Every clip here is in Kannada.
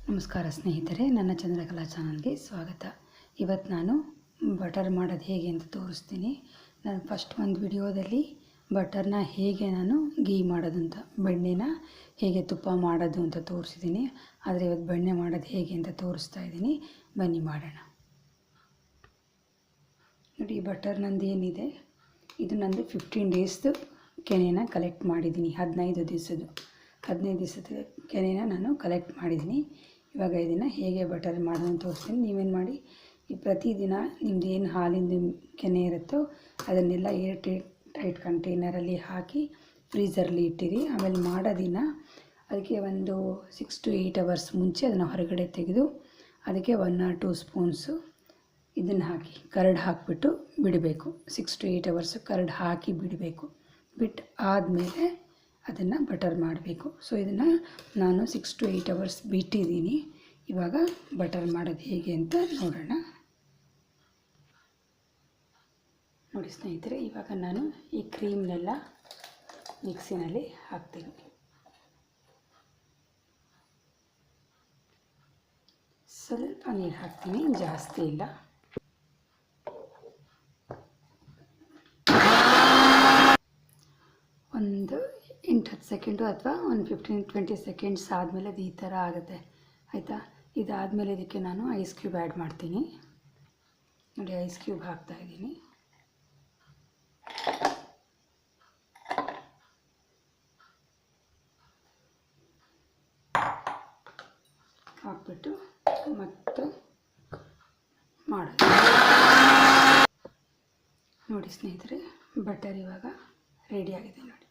ನಮಸ್ಕಾರ ಸ್ನೇಹಿತರೆ, ನನ್ನ ಚಂದ್ರಕಲಾ ಚಾನಲ್ಗೆ ಸ್ವಾಗತ. ಇವತ್ತು ನಾನು ಬಟರ್ ಮಾಡೋದು ಹೇಗೆ ಅಂತ ತೋರಿಸ್ತೀನಿ. ನಾನು ಫಸ್ಟ್ ಒಂದು ವಿಡಿಯೋದಲ್ಲಿ ಬಟರ್ನ ಹೇಗೆ ನಾನು ಗೀ ಮಾಡೋದು ಅಂತ, ಬೆಣ್ಣೆನ ಹೇಗೆ ತುಪ್ಪ ಮಾಡೋದು ಅಂತ ತೋರಿಸಿದ್ದೀನಿ. ಆದರೆ ಇವತ್ತು ಬೆಣ್ಣೆ ಮಾಡೋದು ಹೇಗೆ ಅಂತ ತೋರಿಸ್ತಾ ಇದ್ದೀನಿ. ಬನ್ನಿ ಮಾಡೋಣ. ನೋಡಿ, ಬಟರ್ ನಂದು ಏನಿದೆ, ಇದು ನಂದು 15 ಡೇಸ್ದು ಕೆನೆನ ಕಲೆಕ್ಟ್ ಮಾಡಿದ್ದೀನಿ. 15 ದಿವಸದ ಕೆನೆನ ನಾನು ಕಲೆಕ್ಟ್ ಮಾಡಿದ್ದೀನಿ. ಇವಾಗ ಇದನ್ನು ಹೇಗೆ ಬಟರ್ ಮಾಡೋದು ತೋರಿಸ್ತೀನಿ. ನೀವೇನು ಮಾಡಿ, ಈ ಪ್ರತಿದಿನ ನಿಮ್ಮದು ಏನು ಹಾಲಿಂದು ಕೆನೆ ಇರುತ್ತೋ ಅದನ್ನೆಲ್ಲ ಟೈಟ್ ಕಂಟೈನರಲ್ಲಿ ಹಾಕಿ ಫ್ರೀಝರಲ್ಲಿ ಇಟ್ಟಿರಿ. ಆಮೇಲೆ ಮಾಡೋ ದಿನ ಅದಕ್ಕೆ ಒಂದು 6 to 8 hours ಮುಂಚೆ ಅದನ್ನು ಹೊರಗಡೆ ತೆಗೆದು ಅದಕ್ಕೆ 1 or 2 ಸ್ಪೂನ್ಸು ಇದನ್ನು ಹಾಕಿ ಕರ್ಡ್ ಹಾಕಿಬಿಟ್ಟು ಬಿಡಬೇಕು. 6 to 8 hours ಕರ್ಡ್ ಹಾಕಿ ಬಿಡಬೇಕು. ಬಿಟ್ಟು ಆದಮೇಲೆ ಅದನ್ನು ಬಟರ್ ಮಾಡಬೇಕು. ಸೊ ಇದನ್ನು ನಾನು 6 to 8 hours ಬಿಟ್ಟಿದ್ದೀನಿ. ಇವಾಗ ಬಟರ್ ಮಾಡೋದು ಹೇಗೆ ಅಂತ ನೋಡೋಣ. ನೋಡಿ ಸ್ನೇಹಿತರೆ, ಇವಾಗ ನಾನು ಈ ಕ್ರೀಮ್ನೆಲ್ಲ ಮಿಕ್ಸಿನಲ್ಲಿ ಹಾಕ್ತೀನಿ. ಸ್ವಲ್ಪ ನೀರು ಹಾಕ್ತೀನಿ, ಜಾಸ್ತಿ ಇಲ್ಲ. ಒಂದು 8-10 ಸೆಕೆಂಡು ಅಥವಾ ಒಂದು 15-20 ಸೆಕೆಂಡ್ಸ್ ಆದಮೇಲೆ ಅದು ಈ ಥರ ಆಗುತ್ತೆ, ಆಯಿತಾ. ಇದಾದಮೇಲೆ ಇದಕ್ಕೆ ನಾನು ಐಸ್ ಕ್ಯೂಬ್ ಆ್ಯಡ್ ಮಾಡ್ತೀನಿ. ನೋಡಿ, ಐಸ್ ಕ್ಯೂಬ್ ಹಾಕ್ತಾಯಿದ್ದೀನಿ. ಹಾಕ್ಬಿಟ್ಟು ಮತ್ತೆ ಮಾಡೋದು. ನೋಡಿ ಸ್ನೇಹಿತರೆ, ಬಟರ್ ಇವಾಗ ರೆಡಿಯಾಗಿದೆ. ನೋಡಿ,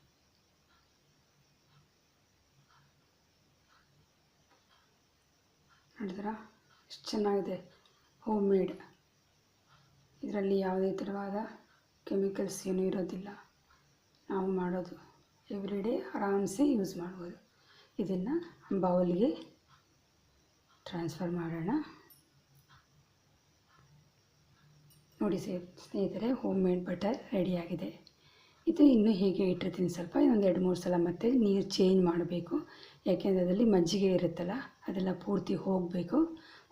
ನೋಡಿದ್ರಾ ಎಷ್ಟು ಚೆನ್ನಾಗಿದೆ. ಹೋಮ್ ಮೇಡ್, ಇದರಲ್ಲಿ ಯಾವುದೇ ಥರವಾದ ಕೆಮಿಕಲ್ಸ್ ಏನೂ ಇರೋದಿಲ್ಲ. ನಾವು ಮಾಡೋದು ಎವ್ರಿಡೇ ಆರಾಮ್ಸೆ ಯೂಸ್ ಮಾಡ್ಬೋದು. ಇದನ್ನು ಬೌಲ್ಗೆ ಟ್ರಾನ್ಸ್ಫರ್ ಮಾಡೋಣ. ನೋಡಿ ಸ್ನೇಹಿತರೆ, ಹೋಮ್ ಮೇಡ್ ಬಟರ್ ರೆಡಿಯಾಗಿದೆ. ಇದು ಇನ್ನೂ ಹೀಗೆ ಇಟ್ಟಿರ್ತೀನಿ. ಸ್ವಲ್ಪ ಇನ್ನೊಂದು 2-3 ಸಲ ಮತ್ತೆ ನೀರು ಚೇಂಜ್ ಮಾಡಬೇಕು. ಯಾಕೆಂದರೆ ಅದರಲ್ಲಿ ಮಜ್ಜಿಗೆ ಇರುತ್ತಲ್ಲ, ಅದೆಲ್ಲ ಪೂರ್ತಿ ಹೋಗಬೇಕು.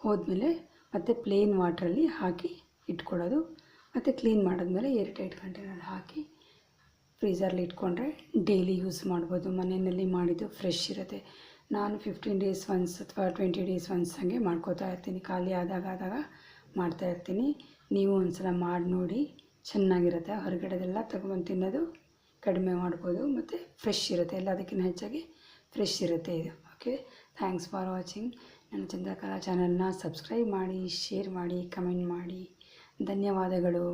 ಹೋದ್ಮೇಲೆ ಮತ್ತೆ ಪ್ಲೇನ್ ವಾಟ್ರಲ್ಲಿ ಹಾಕಿ ಇಟ್ಕೊಳ್ಳೋದು. ಮತ್ತು ಕ್ಲೀನ್ ಮಾಡಿದ್ಮೇಲೆ ಏರ್ಟೈಟ್ ಕಂಟೈನರ್ ಹಾಕಿ ಫ್ರೀಝರಲ್ಲಿ ಇಟ್ಕೊಂಡ್ರೆ ಡೈಲಿ ಯೂಸ್ ಮಾಡ್ಬೋದು. ಮನೆಯಲ್ಲಿ ಮಾಡಿದ್ದು ಫ್ರೆಶ್ ಇರುತ್ತೆ. ನಾನು 15 days ಒನ್ಸ್ ಅಥವಾ 20 days ಒನ್ಸ್ ಹಾಗೆ ಮಾಡ್ಕೋತಾ ಇರ್ತೀನಿ. ಖಾಲಿ ಆದಾಗ ಮಾಡ್ತಾಯಿರ್ತೀನಿ. ನೀವು ಒಂದು ಸಲ ಮಾಡಿ ನೋಡಿ, ಚೆನ್ನಾಗಿರುತ್ತೆ. ಹೊರಗಡೆದೆಲ್ಲ ತೊಗೊಂಬಂದು ತಿನ್ನೋದು ಕಡಿಮೆ ಮಾಡ್ಬೋದು. ಮತ್ತು ಫ್ರೆಶ್ ಇರುತ್ತೆ, ಎಲ್ಲದಕ್ಕಿಂತ ಹೆಚ್ಚಾಗಿ ಫ್ರೆಶ್ ಇರುತ್ತೆ ಇದು. Okay, thanks for watching. ನನ್ನ ಚಂದ್ರಕಲಾ ಚಾನಲ್ನ ಸಬ್ಸ್ಕ್ರೈಬ್ ಮಾಡಿ, ಶೇರ್ ಮಾಡಿ, ಕಮೆಂಟ್ ಮಾಡಿ. ಧನ್ಯವಾದಗಳು.